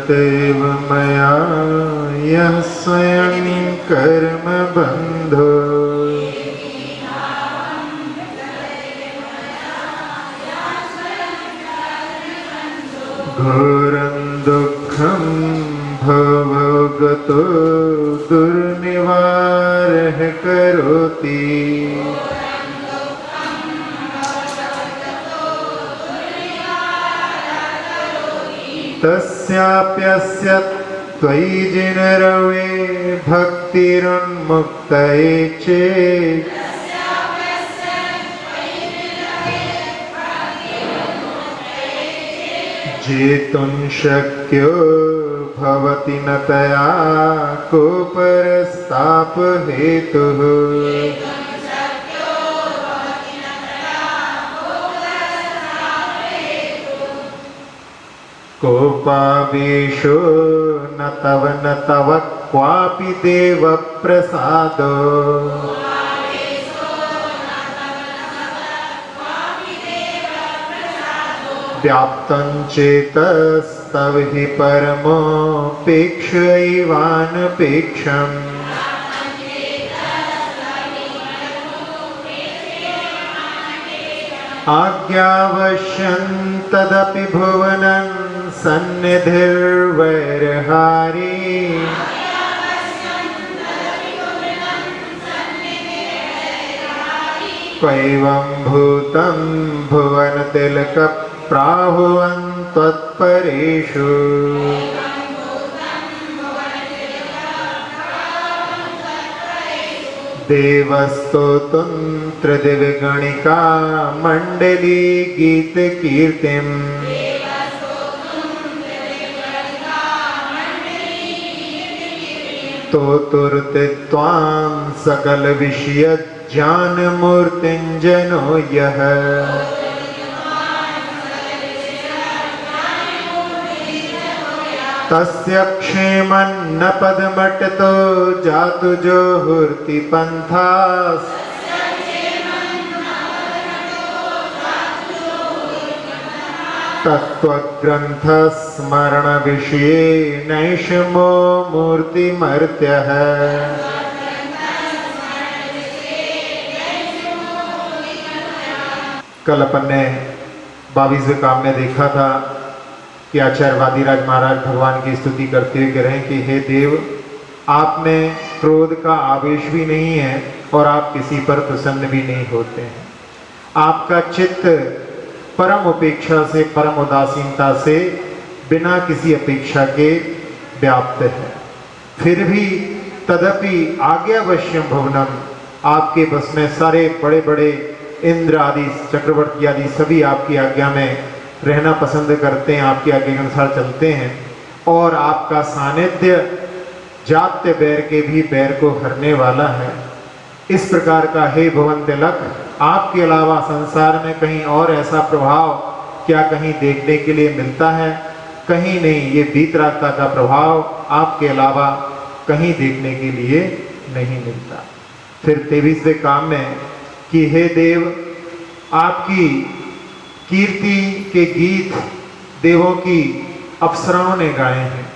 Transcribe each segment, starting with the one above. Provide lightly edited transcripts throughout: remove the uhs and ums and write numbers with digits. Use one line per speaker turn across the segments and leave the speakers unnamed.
तदेव मया यः स्वयं कर्म बन्धो घोरं दुःखं भवगतो दुर्निवारः करोति तस्याप्यस्य त्वयि जिनरवे भक्तिरुन्मुक्तये चेत् जेतुं शक्यो भवति न तया कोपरस्तापहेतुः कोपावेशो न तव क्वापि देव प्रसादो व्याप्तं चेतस्तव हि परमोपेक्षैवानपेक्षम् आज्ञावश्यं तदपि भुवनं सन्निधिर्वैरहारी क्वैवं भूतं भुवनतिलकप्राहुवं त्वत्परेषु देवस्तोतुं त्रिदिवगणिका मण्डली गीतकीर्तिम् स्तोतुर्ते त्वां सकलविषयज्ञानमूर्तिञ्जनो यः तस्य क्षेमन्न पदमटतो जातु जोहूर्ति पन्थास् तत्त्वग्रन्थस्मरणविषये नैषमो मूर्तिमर्त्यः कल अपन ने 22वें काम में देखा था कि आचार्य वादिराज महाराज भगवान की स्तुति करते हुए कह रहे हैं कि हे देव, आप में क्रोध का आवेश भी नहीं है और आप किसी पर प्रसन्न भी नहीं होते हैं। आपका चित्त परम उपेक्षा से, परम उदासीनता से, बिना किसी अपेक्षा के व्याप्त है। फिर भी तदपि आज्ञावश्यम भुवनम, आपके बस में सारे बड़े बड़े इंद्र आदि, चक्रवर्ती आदि सभी आपकी आज्ञा में रहना पसंद करते हैं, आपकी आज्ञा के अनुसार चलते हैं। और आपका सानिध्य जात्य बैर के भी बैर को हरने वाला है। इस प्रकार का हे भुवन तिलक, आपके अलावा संसार में कहीं और ऐसा प्रभाव क्या कहीं देखने के लिए मिलता है? कहीं नहीं। ये वीतरागता का प्रभाव आपके अलावा कहीं देखने के लिए नहीं मिलता। फिर 23वें काम में कि हे देव, आपकी कीर्ति के गीत देवों की अप्सराओं ने गाए हैं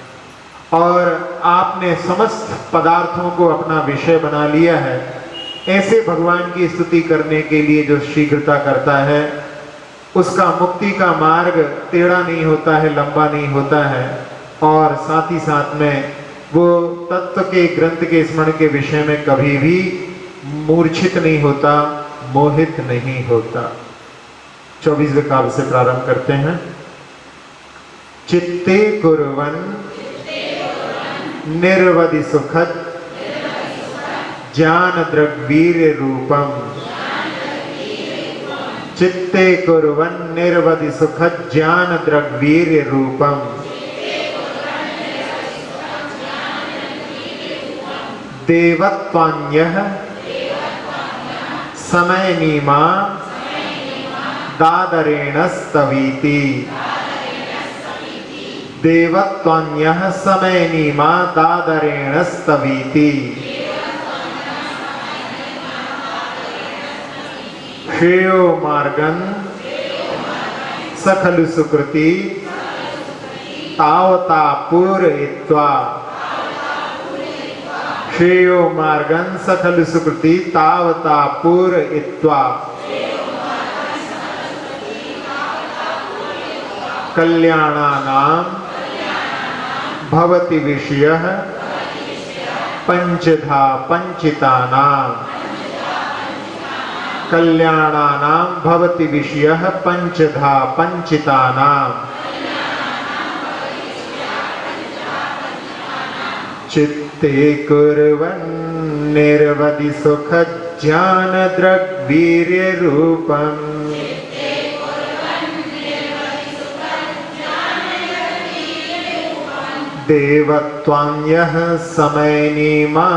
और आपने समस्त पदार्थों को अपना विषय बना लिया है। ऐसे भगवान की स्तुति करने के लिए जो शीघ्रता करता है, उसका मुक्ति का मार्ग टेढ़ा नहीं होता है, लंबा नहीं होता है। और साथ ही साथ में वो तत्व के ग्रंथ के स्मरण के विषय में कभी भी मूर्छित नहीं होता, मोहित नहीं होता। 24वें काव्य से प्रारंभ करते हैं। चित्ते कुर्वन् निर्वधि सुखद ज्ञान द्रग्वीर्य रूपम, चित्ते कुर्वन् निर्वधि सुखद ज्ञान द्रग्वीर्य रूपम, देवत्वान्यः समय नीमा दादरेण स्तवीति, देवत्वान्यः समय नीमा दादरेण स्तवीति, श्रेयो मार्गं सखलु सुकृति तावता पूरयित्वा श्रेयो मार्गं सकल सुकृति तावता पूरयित्वा कल्याणानां भवति विषयः पंचधा पंचितानां कल्याणानां भवति विषयः पंचधा पंचितानां चित्ते कुर्वन् निर्वधि सुख ज्ञान दृग्वीर्य रूपम् देवत्वान्यः समयनीमा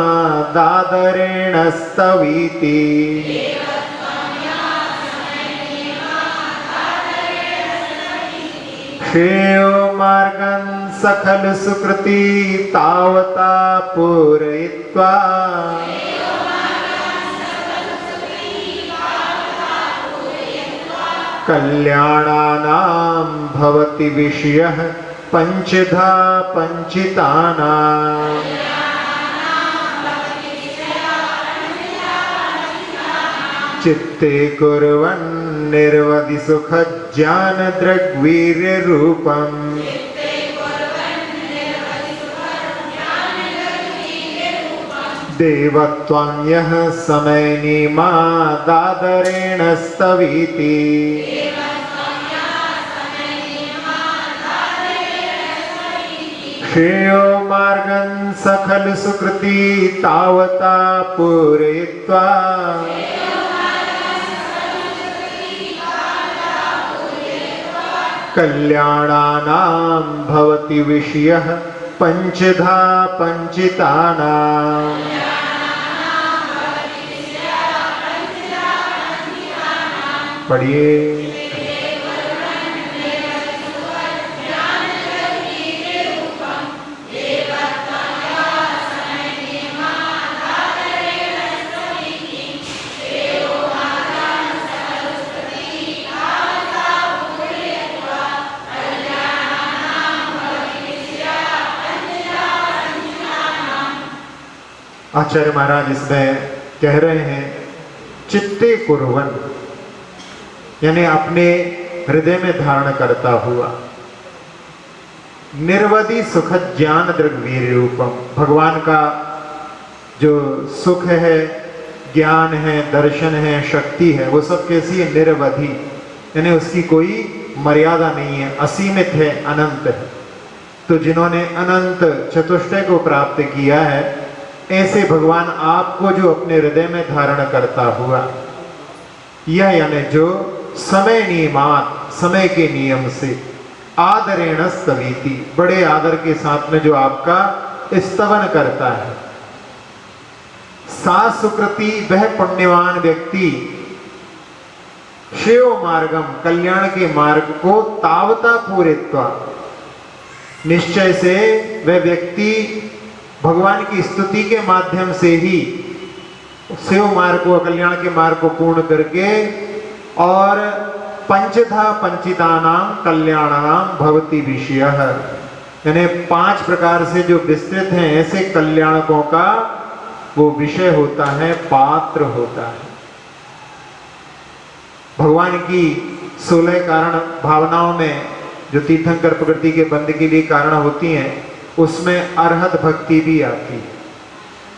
दादरेण स्तवीति श्रेयो मार्गं सकल सुकृति तावता पूरयित्वा कल्याणानां भवति विषयः पंचधा पंचितानां चित्ते कुर्वन् निर्वधि सुख ज्ञान दृग्वीर्य रूपम् देवत्वान्यः समयनीमा दादरेण स्तवीति श्रेयो मार्गं सकल सुकृति तावता पूरयित्वा कल्याणानां भवति विषयः पंचधा पंचितानां पढ़िए आचार्य महाराज इसमें कह रहे हैं चित्ते कुर्वन् यानी अपने हृदय में धारण करता हुआ निर्वधि सुख ज्ञान दृग्वीर्य रूपम भगवान का जो सुख है ज्ञान है दर्शन है शक्ति है वो सब कैसी है निर्वधि यानी उसकी कोई मर्यादा नहीं है असीमित है अनंत है। तो जिन्होंने अनंत चतुष्टय को प्राप्त किया है ऐसे भगवान आपको जो अपने हृदय में धारण करता हुआ यह यानी जो समय नियमात समय के नियम से आदरेण स्तवीति बड़े आदर के साथ में जो आपका स्तवन करता है सा सुकृति वह पुण्यवान व्यक्ति श्रेयो मार्गम कल्याण के मार्ग को तावता पूरित्वा निश्चय से वह व्यक्ति भगवान की स्तुति के माध्यम से ही शिव मार्ग को कल्याण के मार्ग को पूर्ण करके और पंचधा पंचितानाम कल्याणानाम भवति विषयः यानी 5 प्रकार से जो विस्तृत हैं ऐसे कल्याणकों का वो विषय होता है पात्र होता है। भगवान की 16 कारण भावनाओं में जो तीर्थंकर प्रकृति के बंद के लिए कारण होती हैं उसमें अरहत भक्ति भी आती।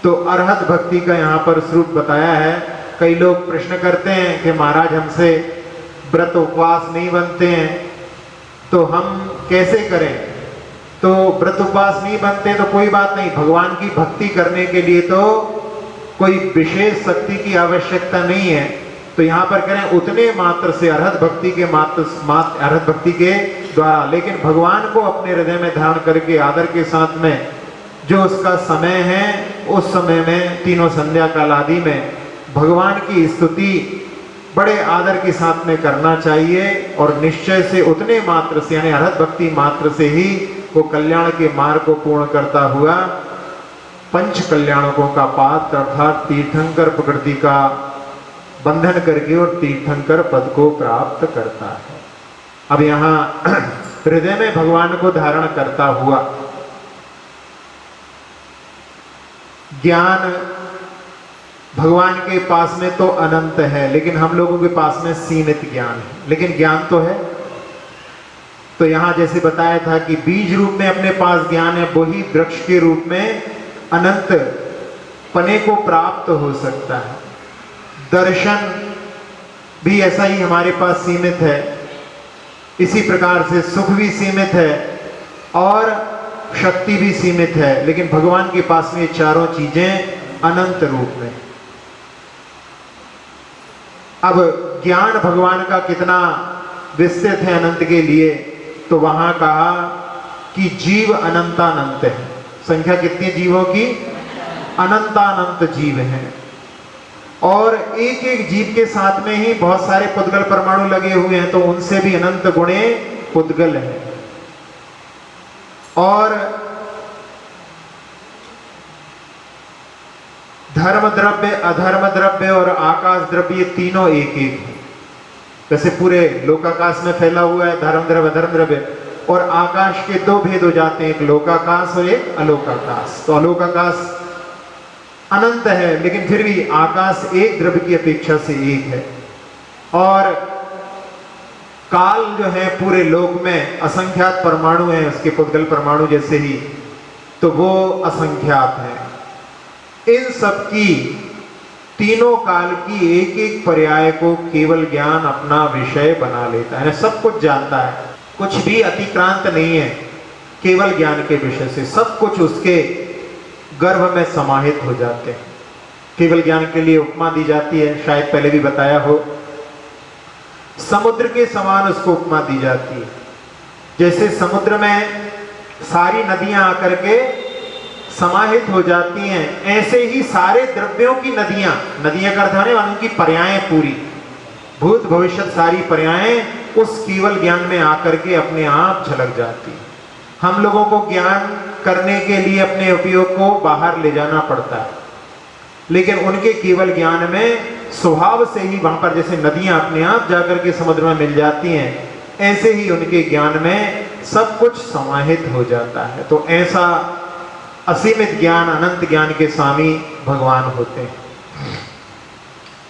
तो अरहत भक्ति का यहाँ पर स्वरूप बताया है। कई लोग प्रश्न करते हैं कि महाराज हमसे व्रत उपवास नहीं बनते हैं तो हम कैसे करें। तो व्रत उपवास नहीं बनते तो कोई बात नहीं, भगवान की भक्ति करने के लिए तो कोई विशेष शक्ति की आवश्यकता नहीं है। तो यहाँ पर करें उतने मात्र से अरहत भक्ति के अरहत भक्ति के द्वारा, लेकिन भगवान को अपने हृदय में धारण करके आदर के साथ में जो उसका समय है उस समय में तीनों संध्या काल आदि में भगवान की स्तुति बड़े आदर के साथ में करना चाहिए। और निश्चय से उतने मात्र से यानी अरहत भक्ति मात्र से ही वो कल्याण के मार्ग को पूर्ण करता हुआ पंच कल्याणकों का पात्र अर्थात तीर्थंकर प्रकृति का बंधन करके और तीर्थंकर पद को प्राप्त करता है। अब यहाँ हृदय में भगवान को धारण करता हुआ। ज्ञान भगवान के पास में तो अनंत है, लेकिन हम लोगों के पास में सीमित ज्ञान है, लेकिन ज्ञान तो है। तो यहां जैसे बताया था कि बीज रूप में अपने पास ज्ञान है, वही वृक्ष के रूप में अनंत पने को प्राप्त हो सकता है। दर्शन भी ऐसा ही हमारे पास सीमित है, इसी प्रकार से सुख भी सीमित है और शक्ति भी सीमित है, लेकिन भगवान के पास में ये चारों चीजें अनंत रूप में। अब ज्ञान भगवान का कितना विस्तृत है अनंत के लिए, तो वहां कहा कि जीव अनंतानंत है। संख्या कितनी जीवों की? अनंतानंत जीव हैं, और एक एक जीव के साथ में ही बहुत सारे पुद्गल परमाणु लगे हुए हैं, तो उनसे भी अनंत गुणे पुद्गल हैं। और धर्म द्रव्य, अधर्म द्रव्य और आकाश द्रव्य, ये तीनों एक एक हैं। वैसे पूरे लोकाकाश में फैला हुआ है धर्म द्रव्य अधर्म द्रव्य, और आकाश के दो भेद हो जाते हैं, एक लोकाकाश और एक अलोकाकाश। तो अलोकाकाश अनंत है, लेकिन फिर भी आकाश एक द्रव्य की अपेक्षा से एक है। और काल जो है पूरे लोक में असंख्यात परमाणु हैं, उसके पुद्गल परमाणु जैसे ही, तो वो असंख्यात है। इन सब की तीनों काल की एक एक पर्याय को केवल ज्ञान अपना विषय बना लेता है, सब कुछ जानता है, कुछ भी अतिक्रांत नहीं है, केवल ज्ञान के विषय से सब कुछ उसके गर्भ में समाहित हो जाते हैं। केवल ज्ञान के लिए उपमा दी जाती है, शायद पहले भी बताया हो, समुद्र के समान उसको उपमा दी जाती है। जैसे समुद्र में सारी नदियां आकर के समाहित हो जाती हैं, ऐसे ही सारे द्रव्यों की नदियां, नदियां का अर्थ है उनकी पर्यायें पूरी, भूत भविष्य सारी पर्यायें उस केवल ज्ञान में आकर के अपने आप झलक जाती है। हम लोगों को ज्ञान करने के लिए अपने उपयोग को बाहर ले जाना पड़ता है, लेकिन उनके केवल ज्ञान में स्वभाव से ही वहां पर जैसे नदियां अपने आप जाकर के समुद्र में मिल जाती हैं, ऐसे ही उनके ज्ञान में सब कुछ समाहित हो जाता है। तो ऐसा असीमित ज्ञान, अनंत ज्ञान के स्वामी भगवान होते हैं।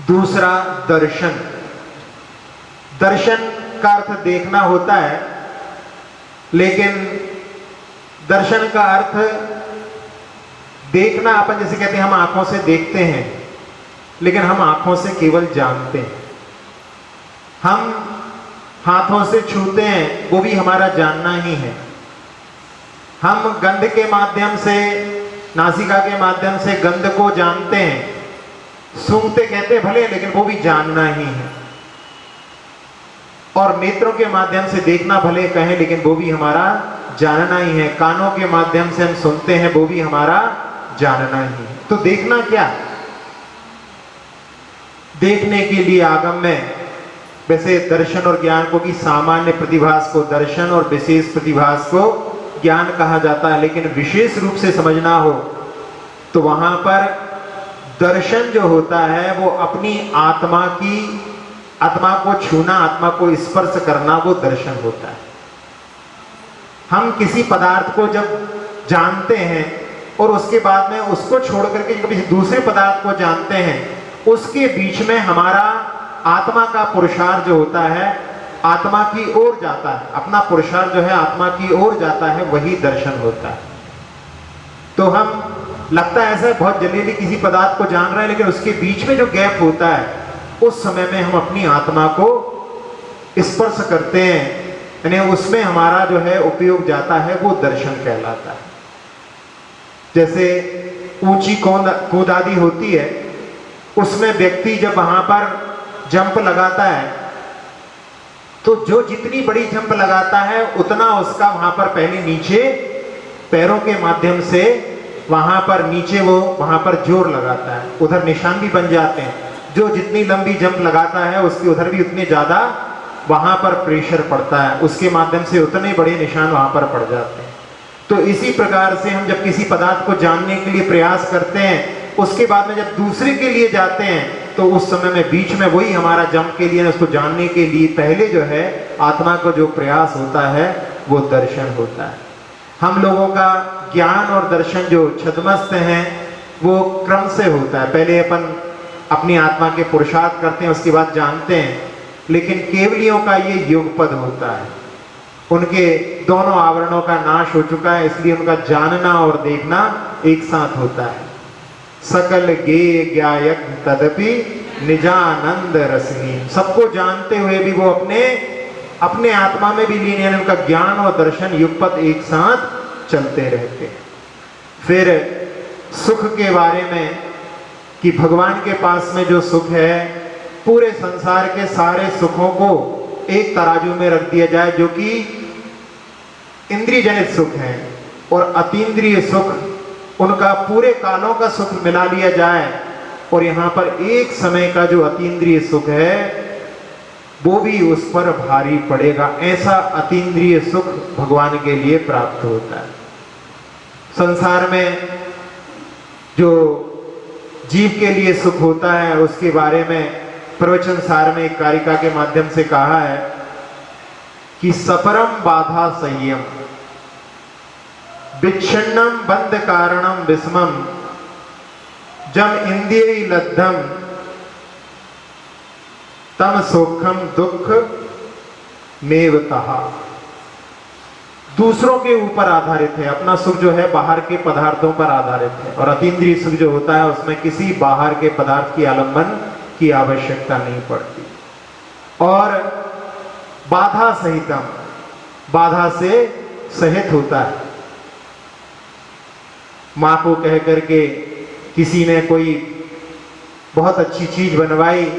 दूसरा दर्शन। दर्शन का अर्थ देखना होता है, लेकिन दर्शन का अर्थ देखना, अपन जैसे कहते हैं हम आंखों से देखते हैं, लेकिन हम आंखों से केवल जानते हैं। हम हाथों से छूते हैं, वो भी हमारा जानना ही है। हम गंध के माध्यम से, नासिका के माध्यम से गंध को जानते हैं, सूंघते कहते भले, लेकिन वो भी जानना ही है। और नेत्रों के माध्यम से देखना भले कहें, लेकिन वो भी हमारा जानना ही है। कानों के माध्यम से हम सुनते हैं, वो भी हमारा जानना ही है। तो देखना क्या? देखने के लिए आगम में वैसे दर्शन और ज्ञान को की सामान्य प्रतिभास को दर्शन और विशेष प्रतिभास को ज्ञान कहा जाता है, लेकिन विशेष रूप से समझना हो तो वहां पर दर्शन जो होता है वो अपनी आत्मा को छूना, आत्मा को स्पर्श करना, वो दर्शन होता है। हम किसी पदार्थ को जब जानते हैं और उसके बाद में उसको छोड़ करके किसी दूसरे पदार्थ को जानते हैं, उसके बीच में हमारा आत्मा का पुरुषार्थ जो होता है आत्मा की ओर जाता है, अपना पुरुषार्थ जो है आत्मा की ओर जाता है, वही दर्शन होता है। तो हम लगता है ऐसा बहुत जल्दी किसी पदार्थ को जान रहे हैं, लेकिन उसके बीच में जो गैप होता है उस समय में हम अपनी आत्मा को स्पर्श करते हैं, यानी उसमें हमारा जो है उपयोग जाता है, वो दर्शन कहलाता है। जैसे ऊंची कूद आदि होती है, उसमें व्यक्ति जब वहां पर जंप लगाता है तो जो जितनी बड़ी जंप लगाता है उतना उसका वहां पर पहले नीचे पैरों के माध्यम से वहां पर नीचे वो वहां पर जोर लगाता है, उधर निशान भी बन जाते हैं। जो जितनी लंबी जंप लगाता है उसके उधर भी उतने ज्यादा वहां पर प्रेशर पड़ता है, उसके माध्यम से उतने बड़े निशान वहां पर पड़ जाते हैं। तो इसी प्रकार से हम जब किसी पदार्थ को जानने के लिए प्रयास करते हैं, उसके बाद में जब दूसरे के लिए जाते हैं तो उस समय में बीच में वही हमारा जंप के लिए, उसको जानने के लिए पहले जो है आत्मा को जो प्रयास होता है वो दर्शन होता है। हम लोगों का ज्ञान और दर्शन जो छद्मस्त हैं वो क्रम से होता है। पहले अपन अपनी आत्मा के पुरुषार्थ करते हैं, उसके बाद जानते हैं, लेकिन केवलियों का ये युगपद होता है। उनके दोनों आवरणों का नाश हो चुका है, इसलिए उनका जानना और देखना एक साथ होता है। सकल गेय ज्ञायक तदपि निजानंद रसनी, सबको जानते हुए भी वो अपने आत्मा में भी लीन, यानी उनका ज्ञान और दर्शन युगपत एक साथ चलते रहते हैं। फिर सुख के बारे में कि भगवान के पास में जो सुख है, पूरे संसार के सारे सुखों को एक तराजू में रख दिया जाए, जो कि इंद्रिय जनित सुख है, और अतीन्द्रिय सुख, उनका पूरे कालों का सुख मिला लिया जाए, और यहाँ पर एक समय का जो अतीन्द्रिय सुख है वो भी उस पर भारी पड़ेगा। ऐसा अतीन्द्रिय सुख भगवान के लिए प्राप्त होता है। संसार में जो जीव के लिए सुख होता है उसके बारे में प्रवचन सार में एक कारिका के माध्यम से कहा है कि सपरम बाधा संयम विच्छिन्नम बंध कारणम विस्मम जम इंद्रिय लब्धम तम सोखम दुख मेवतः। दूसरों के ऊपर आधारित है, अपना सुख जो है बाहर के पदार्थों पर आधारित है, और अतीन्द्रिय सुख जो होता है उसमें किसी बाहर के पदार्थ की आलंबन की आवश्यकता नहीं पड़ती। और बाधा सहितम, बाधा से सहित होता है। माँ को कह करके किसी ने कोई बहुत अच्छी चीज बनवाई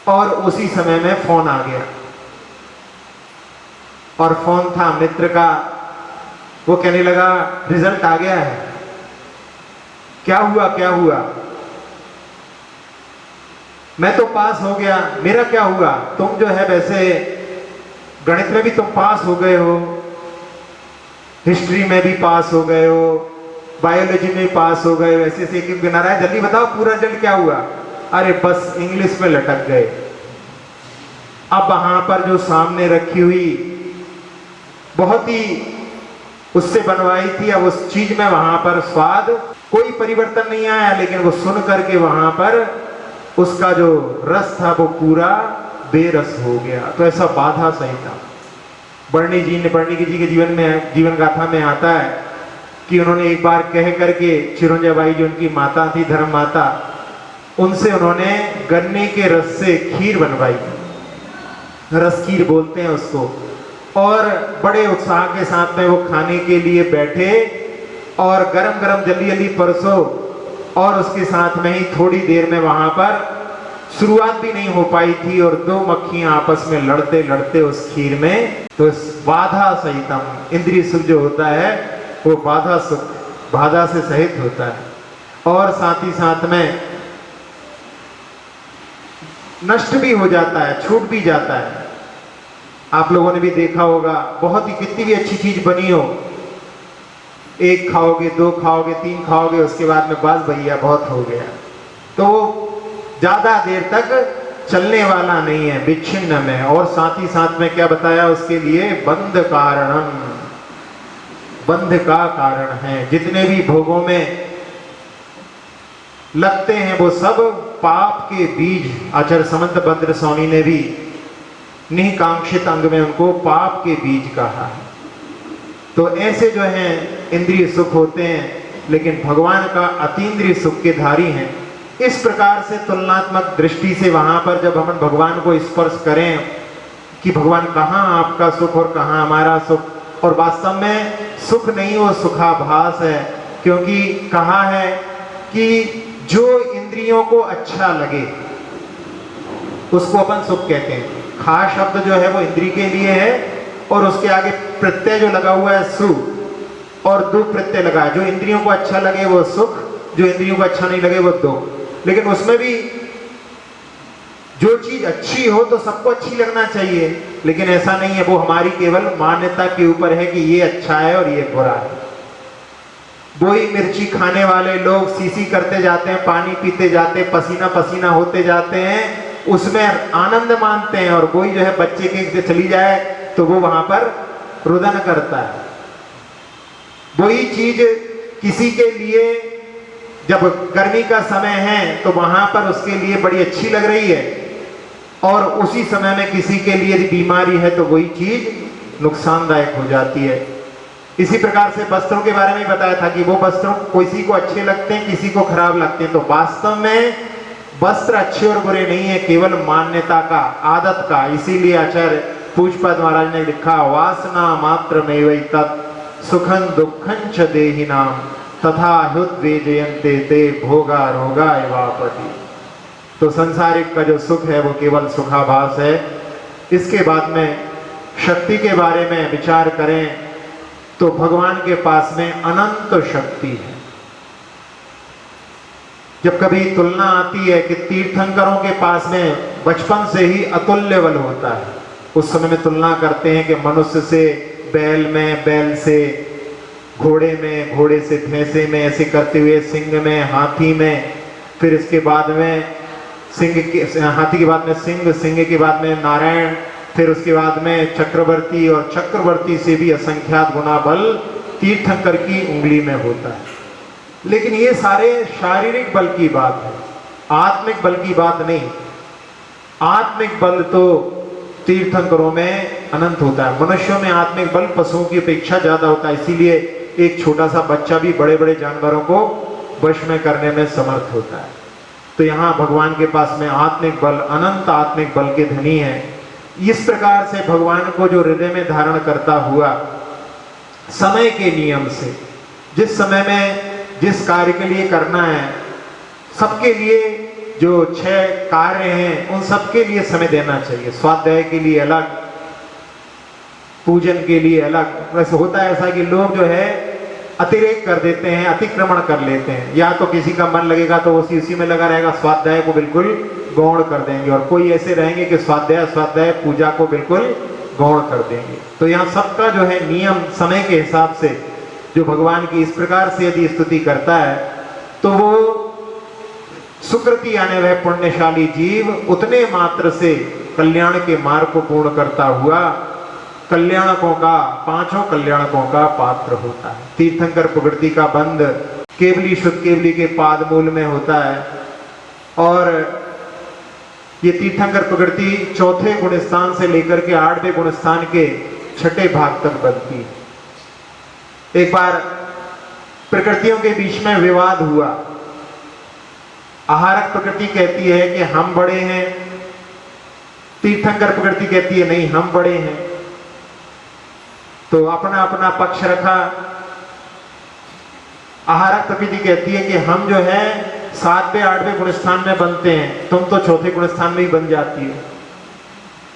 और उसी समय में फोन आ गया, और फोन था मित्र का। वो कहने लगा रिजल्ट आ गया है। क्या हुआ क्या हुआ? मैं तो पास हो गया। मेरा क्या हुआ? तुम जो है वैसे गणित में भी तुम पास हो गए हो, हिस्ट्री में भी पास हो गए हो, बायोलॉजी में पास हो गए, वैसे से क्यों गिना रहा है? जल्दी बताओ पूरा रिजल्ट क्या हुआ? अरे बस इंग्लिश में लटक गए। अब वहां पर जो सामने रखी हुई बहुत ही उससे बनवाई थी, अब उस चीज में वहां पर स्वाद कोई परिवर्तन नहीं आया, लेकिन वो सुन करके वहां पर उसका जो रस था वो पूरा बेरस हो गया। तो ऐसा बाधा सही था। वर्णी जी के जीवन गाथा में आता है कि उन्होंने एक बार कह करके चिरंजीबाई जो उनकी माता थी, धर्म माता, उनसे उन्होंने गन्ने के रस से खीर बनवाई, रस खीर बोलते हैं उसको, और बड़े उत्साह के साथ में वो खाने के लिए बैठे, और गरम गरम जल्दी जल्दी परसो, और उसके साथ में ही थोड़ी देर में वहां पर शुरुआत भी नहीं हो पाई थी और दो मक्खियां आपस में लड़ते लड़ते उस खीर में। तो बाधा सहितम, इंद्रिय सुख जो होता है वो बाधा सुख, बाधा से सहित होता है, और साथ ही साथ में नष्ट भी हो जाता है, छूट भी जाता है। आप लोगों ने भी देखा होगा, बहुत ही कितनी भी अच्छी चीज बनी हो, एक खाओगे, दो खाओगे, तीन खाओगे, उसके बाद में बस भैया बहुत हो गया, तो वो ज्यादा देर तक चलने वाला नहीं है, विच्छिन्न में। और साथ ही साथ में क्या बताया उसके लिए? बंध कारणम, बंध का कारण है। जितने भी भोगों में लगते हैं वो सब पाप के बीज। आचार्य समंत भद्र स्वामी ने भी निकांक्षित अंग में उनको पाप के बीज कहा है। तो ऐसे जो हैं इंद्रिय सुख होते हैं, लेकिन भगवान का अतीन्द्रिय सुख के धारी हैं। इस प्रकार से तुलनात्मक दृष्टि से वहां पर जब हम भगवान को स्पर्श करें कि भगवान कहाँ आपका सुख और कहाँ हमारा सुख, और वास्तव में सुख नहीं, वो सुखाभास है। क्योंकि कहा है कि जो इंद्रियों को अच्छा लगे उसको अपन सुख कहते हैं। खा शब्द जो है वो इंद्रिय के लिए है, और उसके आगे प्रत्यय जो लगा हुआ है सु, और दु प्रत्यय लगा है। जो इंद्रियों को अच्छा लगे वो सुख, जो इंद्रियों को अच्छा नहीं लगे वो दुख। लेकिन उसमें भी जो चीज अच्छी हो तो सबको अच्छी लगना चाहिए, लेकिन ऐसा नहीं है। वो हमारी केवल मान्यता के ऊपर है कि ये अच्छा है और ये बुरा है। वही मिर्ची खाने वाले लोग सीसी करते जाते हैं, पानी पीते जाते हैं, पसीना पसीना होते जाते हैं, उसमें आनंद मानते हैं, और कोई जो है बच्चे के चली जाए तो वो वहां पर रुदन करता है। वही चीज किसी के लिए जब गर्मी का समय है तो वहां पर उसके लिए बड़ी अच्छी लग रही है, और उसी समय में किसी के लिए यदि बीमारी है तो वही चीज नुकसानदायक हो जाती है। इसी प्रकार से वस्त्रों के बारे में बताया था कि वो वस्त्रों किसी को अच्छे लगते हैं, किसी को खराब लगते हैं। तो वास्तव में वस्त्र अच्छे और बुरे नहीं है, केवल मान्यता का, आदत का। इसीलिए आचार्य पूज्यपाद महाराज ने लिखा, वासना मात्र में तत् सुखं दुखं च देहिनाम तथा ह्युद्वेजयन्ते ते भोगा रोगा एवापति। तो संसारिक का जो सुख है वो केवल सुखाभास है। इसके बाद में शक्ति के बारे में विचार करें तो भगवान के पास में अनंत शक्ति है। जब कभी तुलना आती है कि तीर्थंकरों के पास में बचपन से ही अतुल्य बल होता है, उस समय में तुलना करते हैं कि मनुष्य से बैल में, बैल से घोड़े में, घोड़े से भैंसे में, ऐसे करते हुए सिंह में, हाथी में, फिर इसके बाद में सिंह के, हाथी के बाद में सिंह, सिंह के बाद में नारायण, फिर उसके बाद में चक्रवर्ती, और चक्रवर्ती से भी असंख्यात गुना बल तीर्थंकर की उंगली में होता है। लेकिन ये सारे शारीरिक बल की बात है, आत्मिक बल की बात नहीं। आत्मिक बल तो तीर्थंकरों में अनंत होता है। मनुष्यों में आत्मिक बल पशुओं की अपेक्षा ज्यादा होता है, इसीलिए एक छोटा सा बच्चा भी बड़े बड़े जानवरों को वश में करने में समर्थ होता है। तो यहाँ भगवान के पास में आत्मिक बल, अनंत आत्मिक बल के धनी है। इस प्रकार से भगवान को जो हृदय में धारण करता हुआ समय के नियम से, जिस समय में जिस कार्य के लिए करना है, सबके लिए जो 6 कार्य हैं उन सबके लिए समय देना चाहिए। स्वाध्याय के लिए अलग, पूजन के लिए अलग। वैसे होता है ऐसा कि लोग जो है अतिरेक कर देते हैं, अतिक्रमण कर लेते हैं। या तो किसी का मन लगेगा तो उसी में लगा रहेगा, स्वाध्याय को बिल्कुल गौण कर देंगे, और कोई ऐसे रहेंगे कि स्वाध्याय पूजा को बिल्कुल गौण कर देंगे। तो यहाँ सबका जो है नियम समय के हिसाब से जो भगवान की इस प्रकार से यदि स्तुति करता है तो वो सुकृति यानी वह पुण्यशाली जीव उतने मात्र से कल्याण के मार्ग को पूर्ण करता हुआ कल्याणकों का, 5 कल्याणकों का पात्र होता है। तीर्थंकर प्रकृति का बंध केवली शुद्ध केवली के पाद मूल में होता है, और ये तीर्थंकर प्रकृति 4थे गुणस्थान से लेकर के 8वें गुणस्थान के 6ठे भाग तक बनती है। एक बार प्रकृतियों के बीच में विवाद हुआ। आहारक प्रकृति कहती है कि हम बड़े हैं, तीर्थंकर प्रकृति कहती है नहीं हम बड़े हैं। तो अपना अपना पक्ष रखा। आहारक प्रकृति कहती है कि हम जो है 7वें 8वें गुणस्थान में बनते हैं, तुम तो 4थे गुणस्थान में ही बन जाती हो,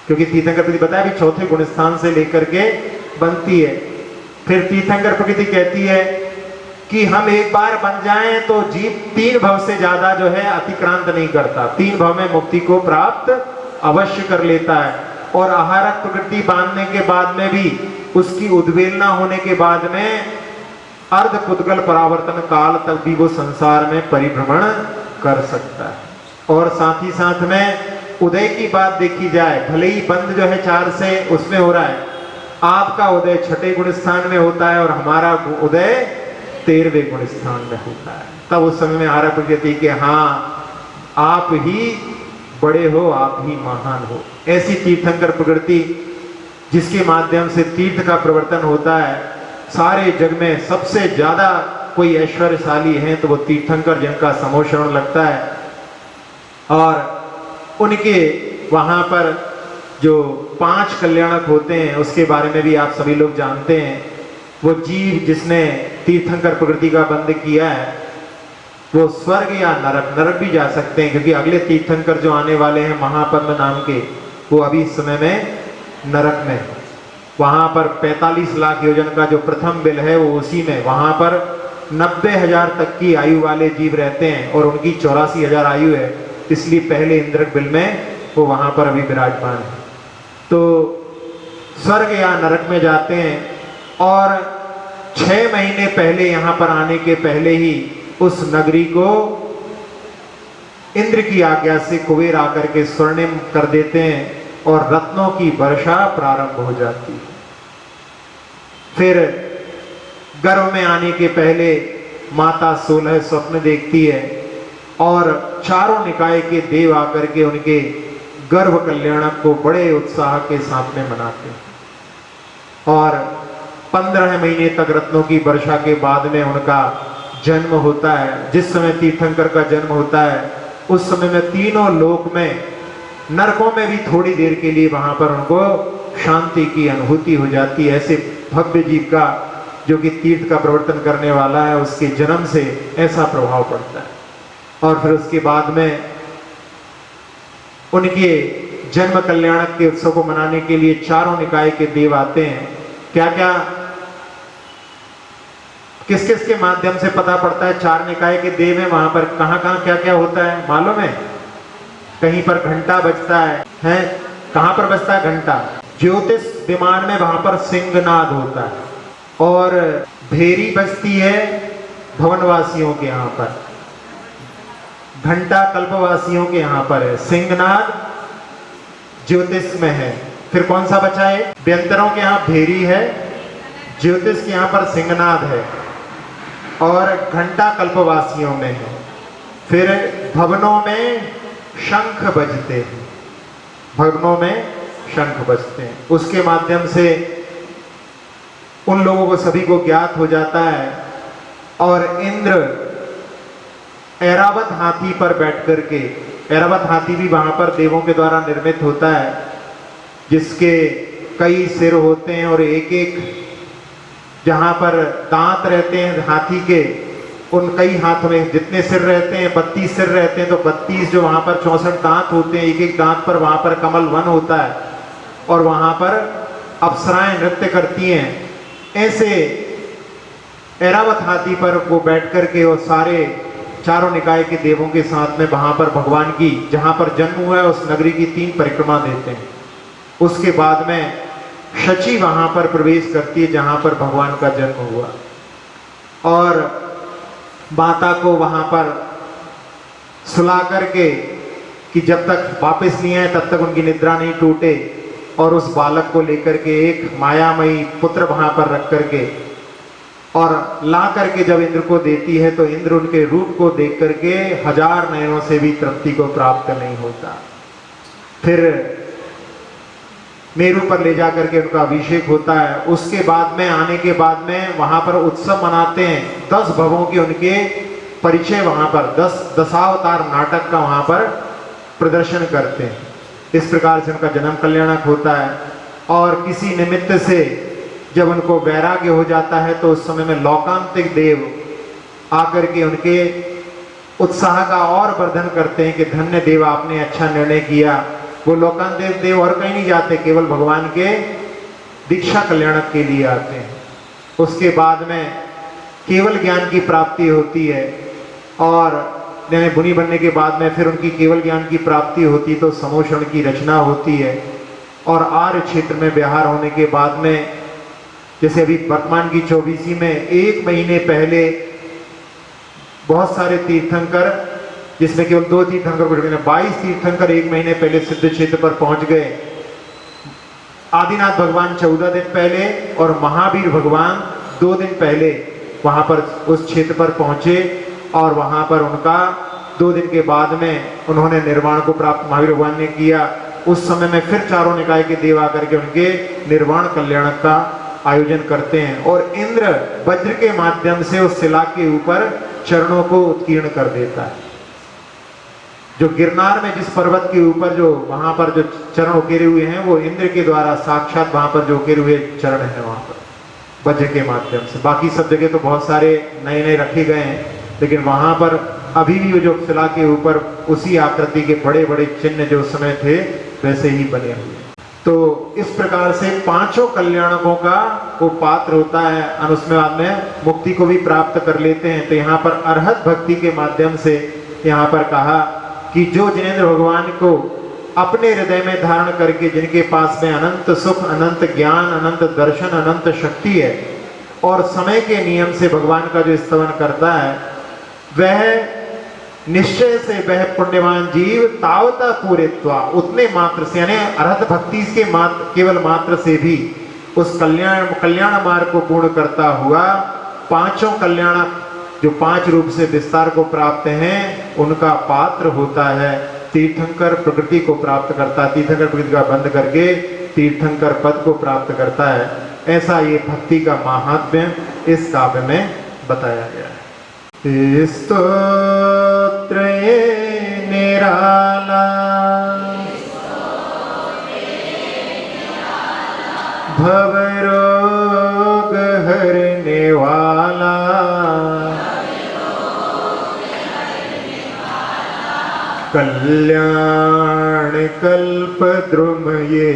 क्योंकि तीर्थंकर प्रकृति बताया भी 4थे गुणस्थान से लेकर के बनती है। फिर तीर्थंकर प्रकृति कहती है कि हम एक बार बन जाएं तो जीव 3 भव से ज्यादा जो है अतिक्रांत नहीं करता, 3 भव में मुक्ति को प्राप्त अवश्य कर लेता है। और आहारक प्रकृति बांधने के बाद में भी, उसकी उद्वेलना होने के बाद में अर्ध पुद्गल परावर्तन काल तक भी वो संसार में परिभ्रमण कर सकता है। और साथ ही साथ में उदय की बात देखी जाए, भले ही बंद जो है 4 से उसमें हो रहा है, आपका उदय 6ठे गुणस्थान में होता है और हमारा उदय 13वें गुणस्थान में होता है। तब उस समय में आहारक प्रकृति कि हाँ आप ही बड़े हो, आप ही महान हो। ऐसी तीर्थंकर प्रकृति जिसके माध्यम से तीर्थ का प्रवर्तन होता है। सारे जग में सबसे ज्यादा कोई ऐश्वर्यशाली हैं तो वो तीर्थंकर, जिनका समोशरण लगता है। और उनके वहां पर जो 5 कल्याणक होते हैं उसके बारे में भी आप सभी लोग जानते हैं। वो जीव जिसने तीर्थंकर प्रकृति का बंध किया है वो स्वर्ग या नरक भी जा सकते हैं, क्योंकि अगले तीर्थंकर जो आने वाले हैं महापद्म नाम के, वो अभी इस समय में नरक में है। वहां पर 45 लाख योजन का जो प्रथम बिल है वो उसी में, वहां पर 90,000 तक की आयु वाले जीव रहते हैं और उनकी 84,000 आयु है, इसलिए पहले इंद्रक बिल में वो वहां पर अभी विराजमान है। तो स्वर्ग या नरक में जाते हैं, और 6 महीने पहले यहाँ पर आने के पहले ही उस नगरी को इंद्र की आज्ञा से कुबेर आकर के स्वर्णिम कर देते हैं और रत्नों की वर्षा प्रारंभ हो जाती है। फिर गर्भ में आने के पहले माता 16 स्वप्न देखती है और चारों निकाय के देव आकर के उनके गर्भ कल्याणक को बड़े उत्साह के साथ में मनाते हैं। और 15 महीने तक रत्नों की वर्षा के बाद में उनका जन्म होता है। जिस समय तीर्थंकर का जन्म होता है उस समय में तीनों लोक में, नरकों में भी थोड़ी देर के लिए वहां पर उनको शांति की अनुभूति हो जाती है। ऐसे भव्य जीव का, जो कि तीर्थ का प्रवर्तन करने वाला है, उसके जन्म से ऐसा प्रभाव पड़ता है। और फिर उसके बाद में उनके जन्म कल्याणक के उत्सव को मनाने के लिए चारों निकाय के देव आते हैं। क्या क्या, किस किस के माध्यम से पता पड़ता है? चार निकाय के देव है, वहां पर कहां कहां क्या क्या होता है मालूम है? कहीं पर घंटा बजता है? कहां पर बजता है घंटा? ज्योतिष विमान में, वहां पर सिंहनाद होता है। और भेरी बजती है भवनवासियों के यहाँ पर, घंटा कल्पवासियों के यहाँ पर है, सिंहनाद ज्योतिष में है। फिर कौन सा बचा है? व्यंतरों के यहाँ भेरी है, ज्योतिष के यहाँ पर सिंहनाद है, और घंटा कल्पवासियों में है। फिर भवनों में शंख बजते हैं, भवनों में शंख बजते हैं। उसके माध्यम से उन लोगों को, सभी को ज्ञात हो जाता है। और इंद्र ऐरावत हाथी पर बैठ करके, ऐरावत हाथी भी वहां पर देवों के द्वारा निर्मित होता है, जिसके कई सिर होते हैं और एक एक जहां पर दांत रहते हैं हाथी के, उन कई हाथ में जितने सिर रहते हैं, 32 सिर रहते हैं, तो 32 जो वहां पर 64 दांत होते हैं, एक एक दांत पर वहां पर कमल वन होता है और वहां पर अप्सराएं नृत्य करती हैं। ऐसे ऐरावत हाथी पर वो बैठ करके और सारे चारों निकाय के देवों के साथ में वहां पर भगवान की, जहां पर जन्म हुआ है उस नगरी की 3 परिक्रमा देते हैं। उसके बाद में शची वहां पर प्रवेश करती है जहां पर भगवान का जन्म हुआ, और माता को वहां पर सुला करके कि जब तक वापस नहीं आए तब तक उनकी निद्रा नहीं टूटे, और उस बालक को लेकर के एक मायामयी पुत्र वहां पर रख करके और ला करके जब इंद्र को देती है, तो इंद्र उनके रूप को देख करके 1000 नयनों से भी तृप्ति को प्राप्त नहीं होता। फिर मेरू पर ले जा करके उनका अभिषेक होता है। उसके बाद में, आने के बाद में वहां पर उत्सव मनाते हैं। 10 भवों के उनके परिचय वहां पर, 10 दशावतार नाटक का वहां पर प्रदर्शन करते हैं। इस प्रकार से उनका जन्म कल्याणक होता है। और किसी निमित्त से जब उनको वैराग्य हो जाता है तो उस समय में लोकांतिक देव आकर के उनके उत्साह का और वर्धन करते हैं कि धन्य देव, आपने अच्छा निर्णय किया। वो लोकांतिक देव और कहीं नहीं जाते, केवल भगवान के दीक्षा कल्याणक के लिए आते हैं। उसके बाद में केवल ज्ञान की प्राप्ति होती है, और यानी मुनि बनने के बाद में फिर उनकी केवल ज्ञान की प्राप्ति होती, तो समोषण की रचना होती है। और आर्य क्षेत्र में विहार होने के बाद में, जैसे अभी वर्तमान की 24वीं में 1 महीने पहले बहुत सारे तीर्थंकर, जिसमें केवल 2 तीर्थंकर को 22 तीर्थंकर 1 महीने पहले सिद्ध क्षेत्र पर पहुंच गए। आदिनाथ भगवान 14 दिन पहले और महावीर भगवान 2 दिन पहले वहां पर उस क्षेत्र पर पहुंचे, और वहां पर उनका 2 दिन के बाद में उन्होंने निर्वाण को प्राप्त महावीर भगवान ने किया। उस समय में फिर चारों निकाय के देव आकर के उनके निर्वाण कल्याणक का आयोजन करते हैं, और इंद्र वज्र के माध्यम से उस शिला के ऊपर चरणों को उत्कीर्ण कर देता है। जो गिरनार में जिस पर्वत के ऊपर जो वहां पर जो चरण उकेरे हुए हैं, वो इंद्र के द्वारा साक्षात वहां पर जो उकेरे हुए चरण है वहां पर वज्र के माध्यम से। बाकी सब जगह तो बहुत सारे नए नए रखे गए हैं, लेकिन वहां पर अभी भी जो शिला के ऊपर उसी आकृति के बड़े बड़े चिन्ह जो उस समय थे वैसे ही बने हुए। तो इस प्रकार से 5 कल्याणकों का वो पात्र होता है, और उसमें बाद में मुक्ति को भी प्राप्त कर लेते हैं। तो यहाँ पर अरहत भक्ति के माध्यम से यहाँ पर कहा कि जो जिनेंद्र भगवान को अपने हृदय में धारण करके, जिनके पास में अनंत सुख, अनंत ज्ञान, अनंत दर्शन, अनंत शक्ति है, और समय के नियम से भगवान का जो स्तवन करता है, वह निश्चय से वह पुण्यवान जीव तावता पूरित्वा, उतने मात्र से, यानी अरहत भक्ति के केवल मात्र से भी उस कल्याण मार्ग को पूर्ण करता हुआ पांचों कल्याण जो 5 रूप से विस्तार को प्राप्त हैं उनका पात्र होता है। तीर्थंकर प्रकृति को प्राप्त करता है, तीर्थंकर प्रकृति का बंद करके तीर्थंकर पद को प्राप्त करता है। ऐसा ये भक्ति का महात्म्य इस काव्य में बताया गया है। स्तोत्र निराला भवरोग हरने वाला कल्याण कल्प द्रुम ये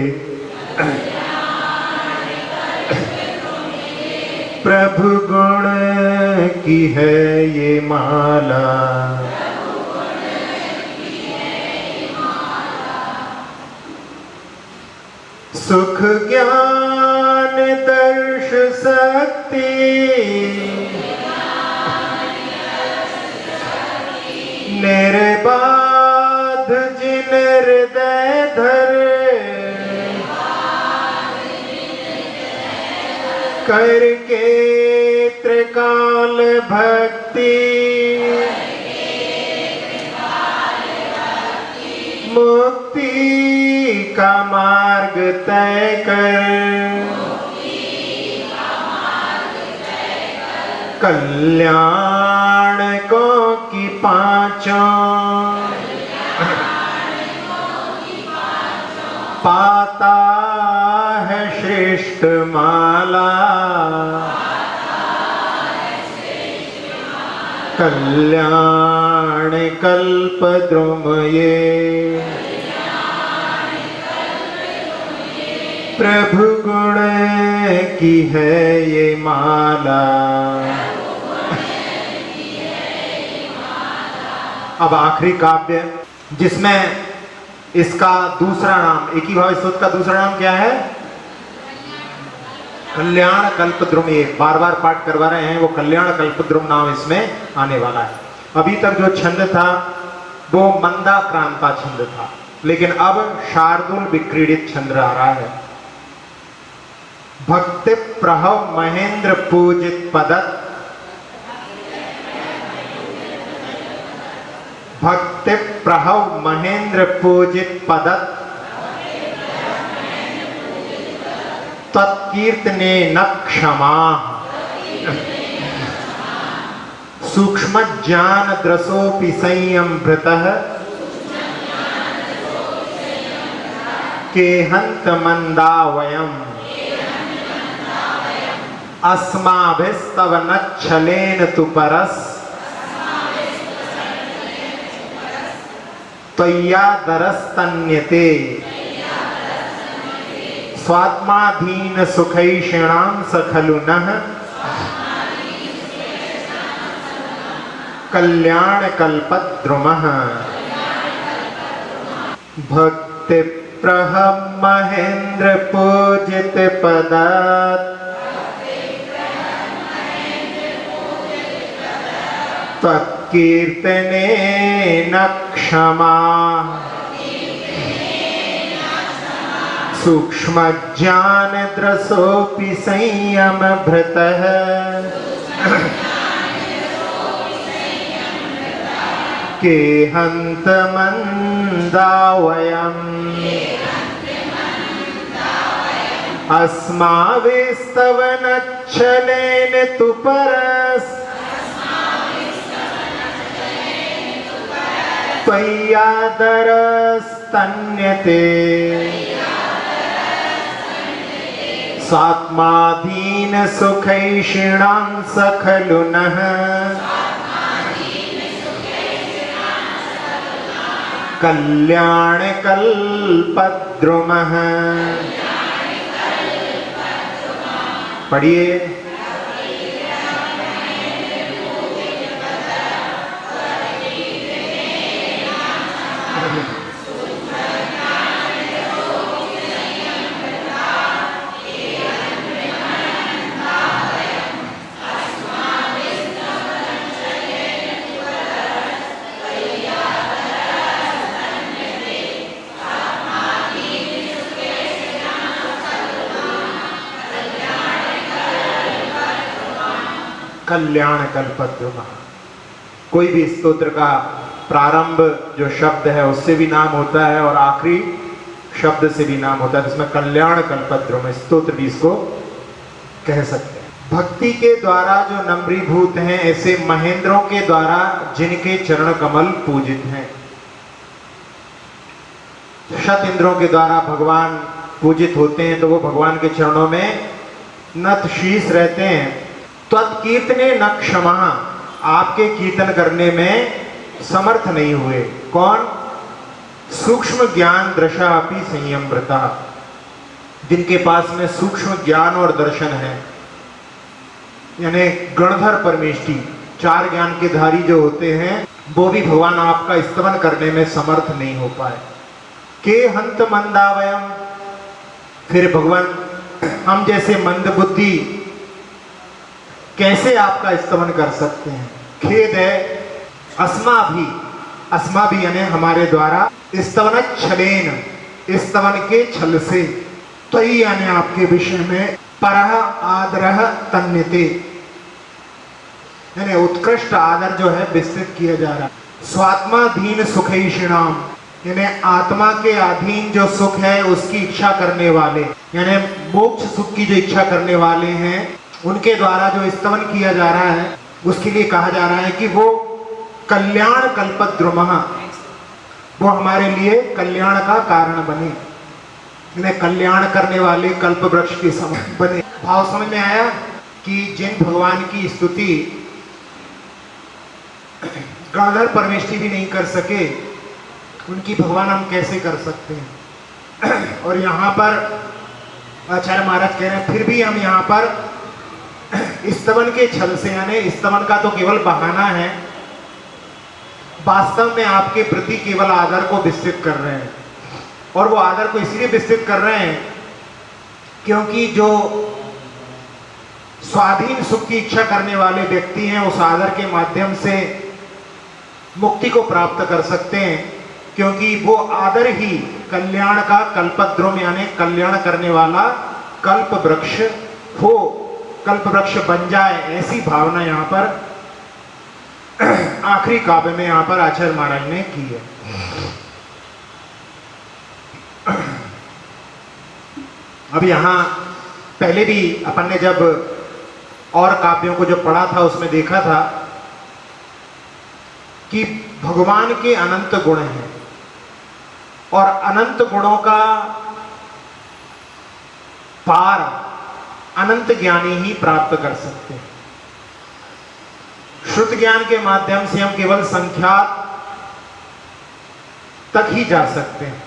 प्रभु गुण की है ये माला। सुख ज्ञान दर्श शक्ति निर्बाध जिन हृदय धरे करके त्रिकाल भक्ति मुक्ति का मार्ग तय कर कल्याण को की पांचों पाता है श्रेष्ठ माला। कल्याण कल्प द्रुम ये प्रभु गुण की है ये माला। अब आखिरी काव्य जिसमें इसका दूसरा नाम एक ही भाव स्तोत्र का दूसरा नाम क्या है? कल्याण कल्पद्रुम। ये बार बार पाठ करवा रहे हैं, वो कल्याण कल्पद्रुम नाम इसमें आने वाला है। अभी तक जो छंद था वो मंदा क्रांता छंद था, लेकिन अब शार्दुल विक्रीडित छंद आ रहा है। भक्ति प्रहव महेंद्र पूजित पदत भक्ति प्रहव महेंद्र पूजित पदत तत्कीर्तने न क्षमा सूक्ष्म ज्ञान द्रसोपि संयम भृतः के हंत मंदा वयम् अस्माभिस्तव नच्छलेन तु परस त्वय्यादरस्तन्यते स्वात्माधीन सुखैषिणां स खलु नः कल्याण कल्पद्रुमः। भक्ति प्रहम महेंद्र पूजित पदात् त्वत्कीर्तने न क्षमा सूक्ष्म ज्ञान द्रसोपि संयम भृतः के हंत मंदा वयम् अस्माभिस्तव नच्छलेन तु परस् त्वय्यादरस्तन्यते स्वात्माधीन सुखैषिणां स खलु नः कल्याण कल्पद्रुमः। पढ़िए। कल्याण कल्पद्रुमः। कोई भी स्तोत्र का प्रारंभ जो शब्द है उससे भी नाम होता है और आखिरी शब्द से भी नाम होता है, जिसमें कल्याण कल्पद्रुम स्तोत्र भी इसको कह सकते हैं। भक्ति के द्वारा जो नम्रीभूत हैं, ऐसे महेंद्रों के द्वारा जिनके चरण कमल पूजित हैं। शत इंद्रों के द्वारा भगवान पूजित होते हैं तो वो भगवान के चरणों में नत शीश रहते हैं। त्वत्कीर्तने न क्षमा, आपके कीर्तन करने में समर्थ नहीं हुए। कौन? सूक्ष्म ज्ञान दृशा अपि संयमृता, जिनके पास में सूक्ष्म ज्ञान और दर्शन है, यानी गणधर परमेष्टि, चार ज्ञान के धारी जो होते हैं, वो भी भगवान आपका स्तवन करने में समर्थ नहीं हो पाए। के हंत मंदावयम, फिर भगवान हम जैसे मंद बुद्धि कैसे आपका स्तवन कर सकते हैं? खेद है। अस्मा भी यानी हमारे द्वारा, स्तवन छलेन, स्तवन के छल से, तो ही यानी आपके विषय में परह आदरह तन्यते, यानी उत्कृष्ट आदर जो है विस्तृत किया जा रहा है। स्वात्माधीन सुखैषिणाम, यानी आत्मा के अधीन जो सुख है उसकी इच्छा करने वाले, यानी मोक्ष सुख की जो इच्छा करने वाले हैं, उनके द्वारा जो स्तवन किया जा रहा है उसके लिए कहा जा रहा है कि वो कल्याण कल्पद्रुमः, वो हमारे लिए कल्याण का कारण बने, यानी कल्याण करने वाले कल्प वृक्ष के समान बने। भाव समझ में आया कि जिन भगवान की स्तुति गणधर परमेष्टि भी नहीं कर सके, उनकी भगवान हम कैसे कर सकते हैं। और यहाँ पर आचार्य महाराज कह रहे हैं फिर भी हम यहाँ पर स्तवन के छल से, यानी स्तवन का तो केवल बहाना है, वास्तव में आपके प्रति केवल आदर को विस्तृत कर रहे हैं। और वो आदर को इसलिए विस्तृत कर रहे हैं क्योंकि जो स्वाधीन सुख की इच्छा करने वाले व्यक्ति हैं उस आदर के माध्यम से मुक्ति को प्राप्त कर सकते हैं, क्योंकि वो आदर ही कल्याण का कल्पद्रुम यानी कल्याण करने वाला कल्प वृक्ष हो, कल्प वृक्ष बन जाए, ऐसी भावना यहाँ पर आखिरी काव्य में यहाँ पर आचार्य महाराज ने की है। अब यहाँ पहले भी अपन ने जब और काव्यों को जो पढ़ा था उसमें देखा था कि भगवान के अनंत गुण हैं और अनंत गुणों का पार अनंत ज्ञानी ही प्राप्त कर सकते हैं। श्रुत ज्ञान के माध्यम से हम केवल संख्यात तक ही जा सकते हैं,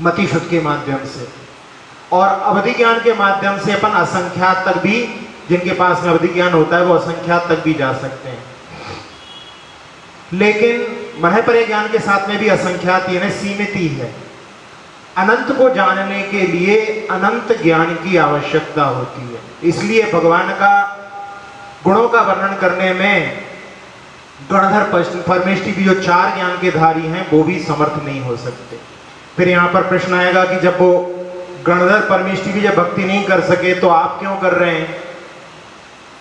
मति शुद्ध के माध्यम से, और अवधि ज्ञान के माध्यम से अपन असंख्यात तक भी, जिनके पास में अवधि ज्ञान होता है वो असंख्यात तक भी जा सकते हैं। लेकिन महपरे ज्ञान के साथ में भी असंख्यात यानी सीमित ही है। अनंत को जानने के लिए अनंत ज्ञान की आवश्यकता होती है। इसलिए भगवान का गुणों का वर्णन करने में गणधर परमेष्टि भी जो चार ज्ञान के धारी हैं वो भी समर्थ नहीं हो सकते। फिर यहाँ पर प्रश्न आएगा कि जब वो गणधर परमेष्टि भी जब भक्ति नहीं कर सके तो आप क्यों कर रहे हैं?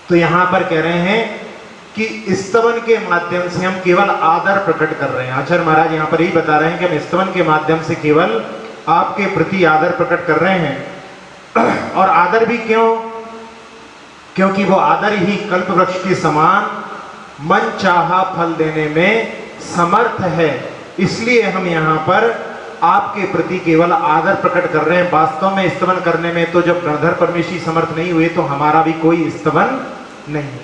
तो यहाँ पर कह रहे हैं कि स्तवन के माध्यम से हम केवल आदर प्रकट कर रहे हैं। आचार्य महाराज यहाँ पर यही बता रहे हैं कि हम स्तवन के माध्यम से केवल आपके प्रति आदर प्रकट कर रहे हैं। और आदर भी क्यों? क्योंकि वो आदर ही कल्प वृक्ष के समान मन चाहा फल देने में समर्थ है। इसलिए हम यहाँ पर आपके प्रति केवल आदर प्रकट कर रहे हैं। वास्तव में स्तवन करने में तो जब गणधर परमेष्टि समर्थ नहीं हुए तो हमारा भी कोई स्तवन नहीं।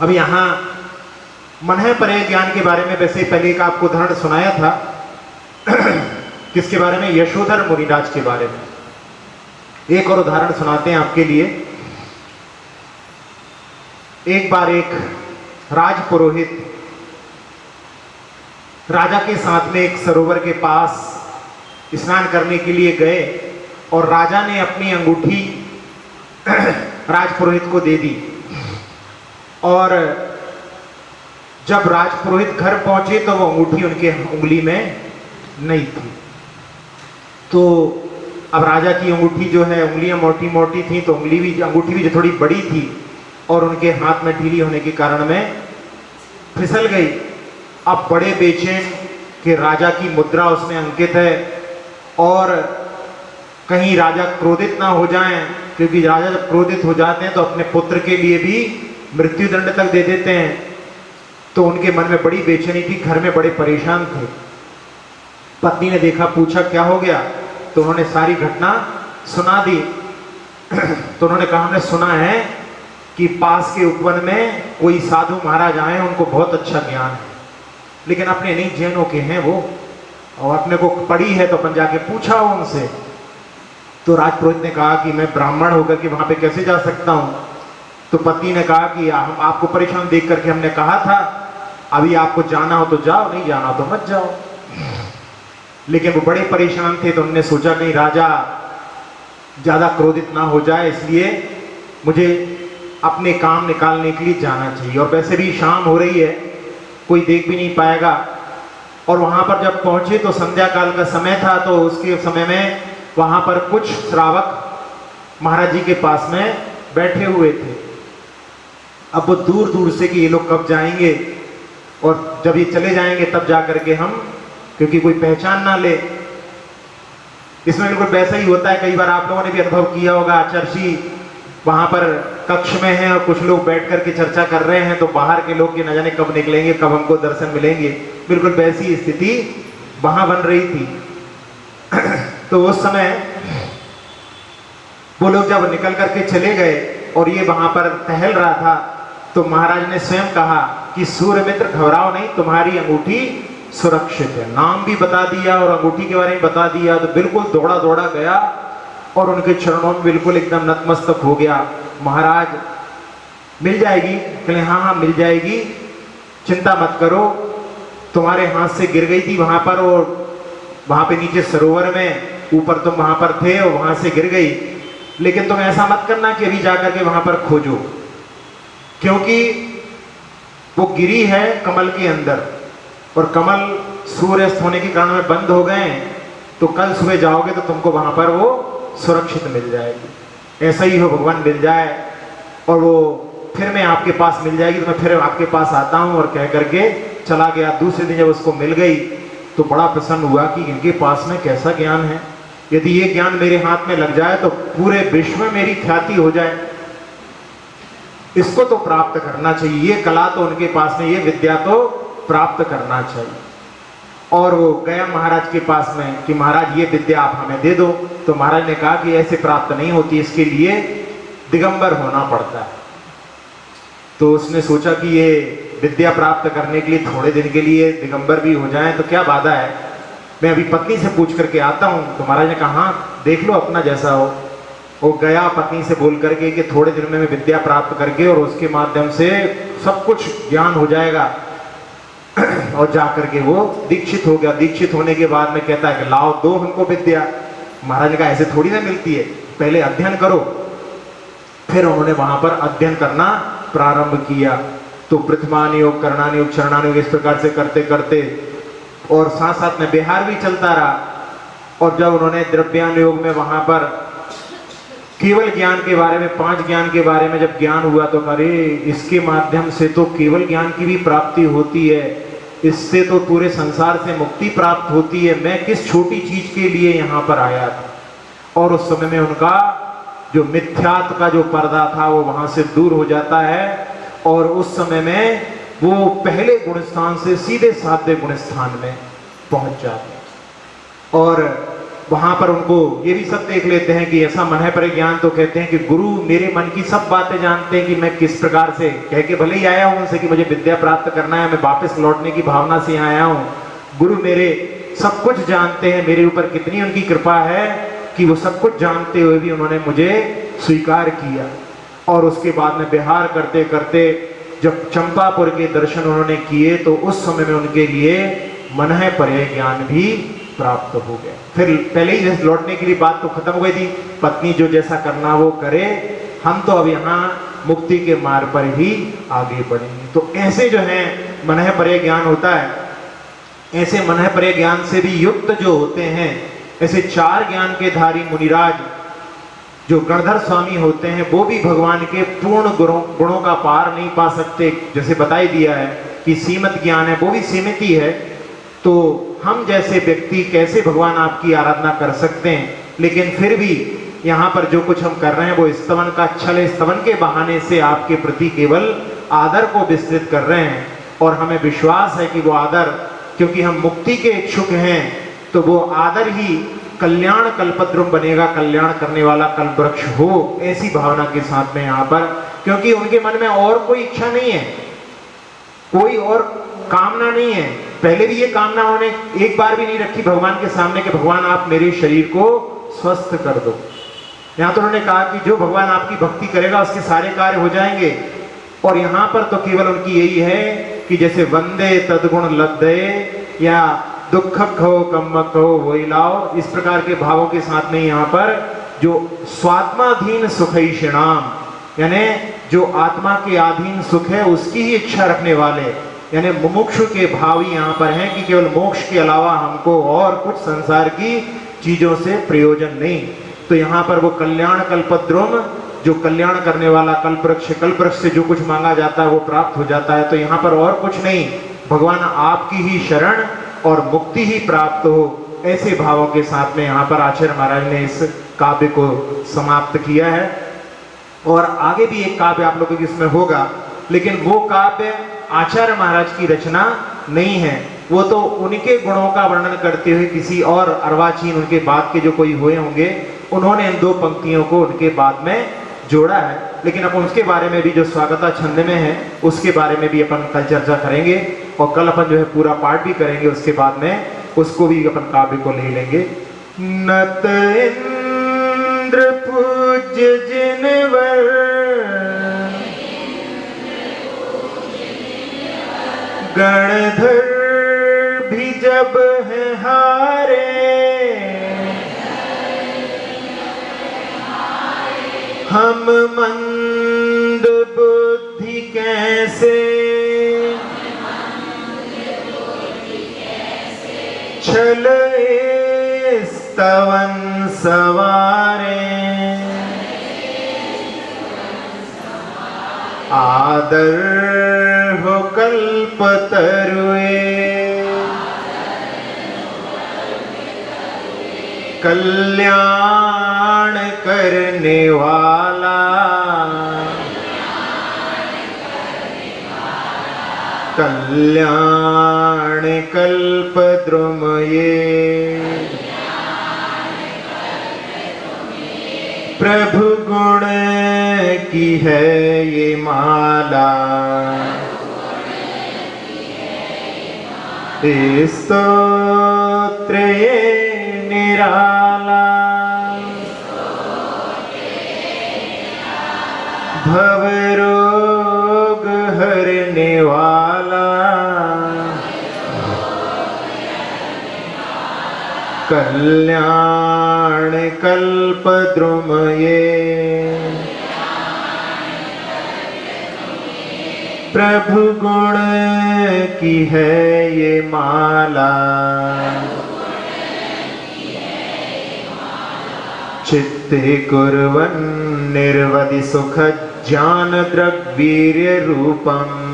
अब यहाँ मनःपरे ज्ञान के बारे में वैसे पहले का आपको उदाहरण सुनाया था। किसके बारे में? यशोधर मुनिराज के बारे में। एक और उदाहरण सुनाते हैं आपके लिए। एक बार एक राजपुरोहित राजा के साथ में एक सरोवर के पास स्नान करने के लिए गए और राजा ने अपनी अंगूठी राजपुरोहित को दे दी। और जब राजपुरोहित घर पहुंचे तो वो अंगूठी उनके उंगली में नहीं थी। तो अब राजा की अंगूठी जो है, उंगलियां मोटी मोटी थी तो अंगूठी भी जो थोड़ी बड़ी थी, और उनके हाथ में ढीली होने के कारण में फिसल गई। अब बड़े बेचैन कि राजा की मुद्रा उसमें अंकित है और कहीं राजा क्रोधित ना हो जाएं, क्योंकि राजा जब क्रोधित हो जाते हैं तो अपने पुत्र के लिए भी मृत्युदंड तक दे देते हैं। तो उनके मन में बड़ी बेचैनी थी, घर में बड़े परेशान थे। पत्नी ने देखा, पूछा क्या हो गया, तो उन्होंने सारी घटना सुना दी। तो उन्होंने कहा हमने सुना है कि पास के उपवन में कोई साधु महाराज आए, उनको बहुत अच्छा ज्ञान है, लेकिन अपने नहीं जैनों के हैं वो, और अपने को पड़ी है तो अपन जाके पूछा उनसे। तो राजपुरोहित ने कहा कि मैं ब्राह्मण होकर के वहां पे कैसे जा सकता हूं। तो पति ने कहा कि हम आपको परेशान देख करके हमने कहा था अभी आपको जाना हो तो जाओ, नहीं जाना हो तो मत जाओ। लेकिन वो बड़े परेशान थे, तो उन्होंने सोचा कहीं राजा ज्यादा क्रोधित ना हो जाए, इसलिए मुझे अपने काम निकालने के लिए जाना चाहिए, और वैसे भी शाम हो रही है, कोई देख भी नहीं पाएगा। और वहां पर जब पहुंचे तो संध्या काल का समय था, तो उसके समय में वहां पर कुछ श्रावक महाराज जी के पास में बैठे हुए थे। अब वो दूर दूर से कि ये लोग कब जाएंगे, और जब ये चले जाएंगे तब जा करके हम, क्योंकि कोई पहचान ना ले। इसमें बिल्कुल वैसा ही होता है, कई बार आप लोगों ने भी अनुभव किया होगा, आचार्य वहां पर कक्ष में हैं और कुछ लोग बैठ करके चर्चा कर रहे हैं, तो बाहर के लोग न जाने कब निकलेंगे, कब हमको दर्शन मिलेंगे। बिल्कुल वैसी स्थिति वहां बन रही थी। तो उस समय वो लोग जब निकल करके चले गए और ये वहां पर टहल रहा था, तो महाराज ने स्वयं कहा कि सूर्य मित्र घबराओ नहीं, तुम्हारी अंगूठी सुरक्षित है। नाम भी बता दिया और अंगूठी के बारे में बता दिया। तो बिल्कुल दौड़ा दौड़ा गया और उनके चरणों में बिल्कुल एकदम नतमस्तक हो गया। महाराज मिल जाएगी? कहले हाँ हाँ मिल जाएगी, चिंता मत करो, तुम्हारे हाथ से गिर गई थी वहां पर, और वहां पे नीचे सरोवर में, ऊपर तुम वहां पर थे और वहां से गिर गई। लेकिन तुम ऐसा मत करना कि अभी जाकर के वहां पर खोजो, क्योंकि वो गिरी है कमल के अंदर, और कमल सूर्यास्त होने के कारण में बंद हो गए, तो कल सुबह जाओगे तो तुमको वहां पर वो सुरक्षित मिल जाएगी। ऐसा ही हो, भगवान मिल जाए और वो फिर मैं आपके पास मिल जाएगी तो मैं फिर आपके पास आता हूं, और कह करके चला गया। दूसरे दिन जब उसको मिल गई तो बड़ा प्रसन्न हुआ कि इनके पास में कैसा ज्ञान है, यदि ये ज्ञान मेरे हाथ में लग जाए तो पूरे विश्व में मेरी ख्याति हो जाए, इसको तो प्राप्त करना चाहिए, ये कला तो उनके पास में, ये विद्या तो प्राप्त करना चाहिए। और वो गया महाराज के पास में कि महाराज ये विद्या आप हमें दे दो। तो महाराज ने कहा कि ऐसे प्राप्त नहीं होती, इसके लिए दिगंबर होना पड़ता है। तो उसने सोचा कि ये विद्या प्राप्त करने के लिए थोड़े दिन के लिए दिगंबर भी हो जाए तो क्या बाधा है, मैं अभी पत्नी से पूछ करके आता हूँ। तो महाराज ने कहा हाँ देख लो अपना जैसा हो। वो गया पत्नी से बोल करके कि थोड़े दिन में मैं विद्या प्राप्त करके और उसके माध्यम से सब कुछ ज्ञान हो जाएगा। और जा करके वो दीक्षित हो गया। दीक्षित होने के बाद में कहता है कि लाओ दो हमको विद्या। महाराज ने कहा ऐसे थोड़ी ना मिलती है, पहले अध्ययन करो। फिर उन्होंने वहां पर अध्ययन करना प्रारंभ किया। तो प्रथमानुयोग, करणानुयोग, चरणानुयोग, इस प्रकार से करते करते और साथ साथ में विहार भी चलता रहा। और जब उन्होंने द्रव्यानुयोग में वहां पर केवल ज्ञान के बारे में, 5 ज्ञान के बारे में जब ज्ञान हुआ तो अरे इसके माध्यम से तो केवल ज्ञान की भी प्राप्ति होती है, इससे तो पूरे संसार से मुक्ति प्राप्त होती है, मैं किस छोटी चीज के लिए यहाँ पर आया था। और उस समय में उनका जो मिथ्यात्व का जो पर्दा था वो वहां से दूर हो जाता है, और उस समय में वो पहले गुण स्थान से सीधे सातवें गुण स्थान में पहुंच जाते हैं। और वहां पर उनको ये भी सब देख लेते हैं कि ऐसा मन है पर ज्ञान, तो कहते हैं कि गुरु मेरे मन की सब बातें जानते हैं कि मैं किस प्रकार से, कह के भले ही आया हूं उनसे कि मुझे विद्या प्राप्त करना है, मैं वापस लौटने की भावना से आया हूं। गुरु मेरे सब कुछ जानते हैं, मेरे ऊपर कितनी उनकी कृपा है कि वो सब कुछ जानते हुए भी उन्होंने मुझे स्वीकार किया। और उसके बाद में विहार करते करते जब चंपापुर के दर्शन उन्होंने किए तो उस समय में उनके लिए मनः पर्याय ज्ञान भी प्राप्त हो गया। फिर पहले ही जैसे लौटने के लिए बात तो खत्म हो गई थी, पत्नी जो जैसा करना वो करे, हम तो अब यहाँ मुक्ति के मार्ग पर ही आगे बढ़ेंगे। तो ऐसे जो है मनः पर्याय ज्ञान होता है, ऐसे मनः पर्याय ज्ञान से भी युक्त जो होते हैं, ऐसे 4 ज्ञान के धारी मुनिराज जो गणधर स्वामी होते हैं वो भी भगवान के पूर्ण गुणों का पार नहीं पा सकते। जैसे बताई दिया है कि सीमित ज्ञान है, वो भी सीमित ही है। तो हम जैसे व्यक्ति कैसे भगवान आपकी आराधना कर सकते हैं? लेकिन फिर भी यहाँ पर जो कुछ हम कर रहे हैं वो स्तवन का छल, स्तवन के बहाने से आपके प्रति केवल आदर को विस्तृत कर रहे हैं। और हमें विश्वास है कि वो आदर, क्योंकि हम मुक्ति के इच्छुक हैं, तो वो आदर ही कल्याण कल्पद्रुम बनेगा, कल्याण करने वाला कल्पवृक्ष हो, ऐसी भावना के साथ में यहाँ पर, क्योंकि उनके मन में और कोई इच्छा नहीं है, कोई और कामना नहीं है। पहले भी ये कामना उन्होंने एक बार भी नहीं रखी भगवान के सामने कि भगवान आप मेरे शरीर को स्वस्थ कर दो। यहाँ तो उन्होंने कहा कि जो भगवान आपकी भक्ति करेगा उसके सारे कार्य हो जाएंगे। और यहाँ पर तो केवल उनकी यही है कि जैसे वंदे तदगुण लब्धे या दुख खो कम खो वही लाओ, इस प्रकार के भावों के साथ में यहाँ पर जो स्वात्माधीन सुखैषिणाम, यानी जो आत्मा के अधीन सुख है उसकी ही इच्छा रखने वाले, यानी मुमुक्षु के भाव ही यहाँ पर हैं कि केवल मोक्ष के अलावा हमको और कुछ संसार की चीजों से प्रयोजन नहीं। तो यहाँ पर वो कल्याण कल्पद्रुम, जो कल्याण करने वाला कल्पवृक्ष से जो कुछ मांगा जाता है वो प्राप्त हो जाता है। तो यहाँ पर और कुछ नहीं, भगवान आपकी ही शरण और मुक्ति ही प्राप्त हो, ऐसे भावों के साथ में यहाँ पर आचार्य महाराज ने इस काव्य को समाप्त किया है। और आगे भी एक काव्य आप लोगों की इसमें होगा, लेकिन वो काव्य आचार्य महाराज की रचना नहीं है, वो तो उनके गुणों का वर्णन करते हुए किसी और अर्वाचीन उनके बाद के जो कोई हुए होंगे उन्होंने इन दो पंक्तियों को उनके बाद में जोड़ा है। लेकिन अपन उसके बारे में भी, जो स्वागता छंद में है उसके बारे में भी अपन कल चर्चा करेंगे, और कल अपन जो है पूरा पाठ भी करेंगे, उसके बाद में उसको भी अपन काव्य को ले लेंगे। नत इंद्र पूज्य जिनवर, गणधर भी जब है हारे, हम मंद बुद्धि कैसे छल स्तवन सवारे, आदर हो कल्पतरुए, कल्याण करने वाला, कल्याण कल्पद्रुम ये, प्रभु गुण की है ये माला, स्तोत्र ये निराला, भव रोग हरने वाला, कल्याण कल्पद्रुम ये, प्रभु गुण की है ये माला, चित्ते कुर्वन् निर्वधि सुख ज्ञान द्रव्यवीर्य रूपम्,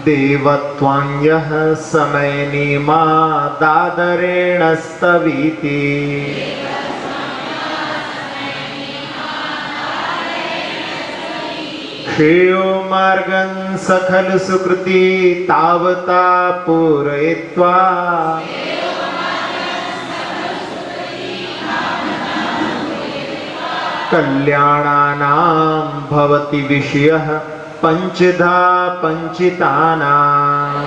देवत्वान्यः समयनीमा दादरेण स्तवीति, श्रेयो मार्गं सखल सुकृति तावता पूरयित्वा, कल्याणानां भवति विषयः पंचधा पंचितानां,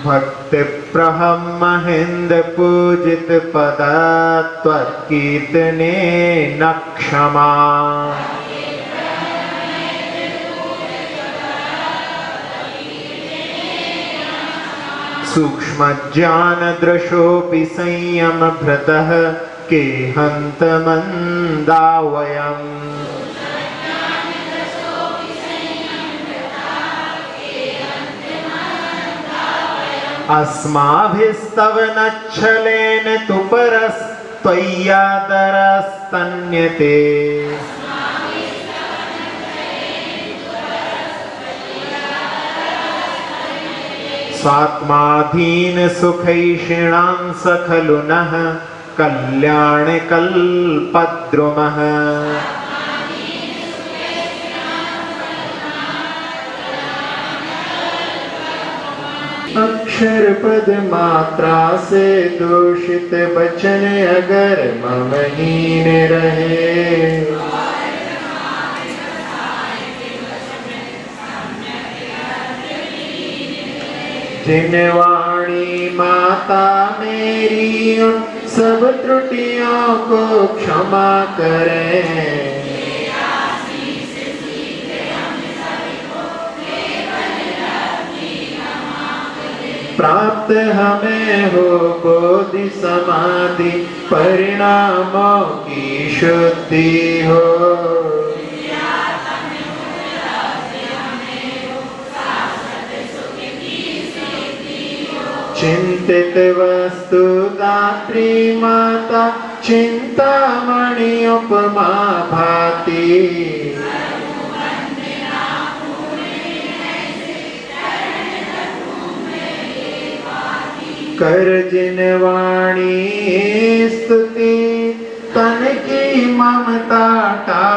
भक्ति प्रहम महेंद्र पूजित पदा त्वत्कीर्तने न क्षमा, सूक्ष्म ज्ञान दृशोऽपि संयम भृतः के हन्त मंदावयम्, अस्माभिस्तव नच्छलेन तु परस्त्वय्यादरस्तन्यते स्वात्माधीन सुखैषिणां खलु नः कल्याणकल्पद्रुमः। अक्षर पद मात्रा से दूषित बचन अगर मम हीन रहे, जिन वाणी माता मेरी उन सब त्रुटियों को क्षमा करें। प्राप्त हमें हो बोधि समाधि परिणामों की शुद्धि हो। चिंतित वस्तु दात्री माता चिंतामणि उपमा भाति। कर जिन वाणी स्तुति तन की ममता टा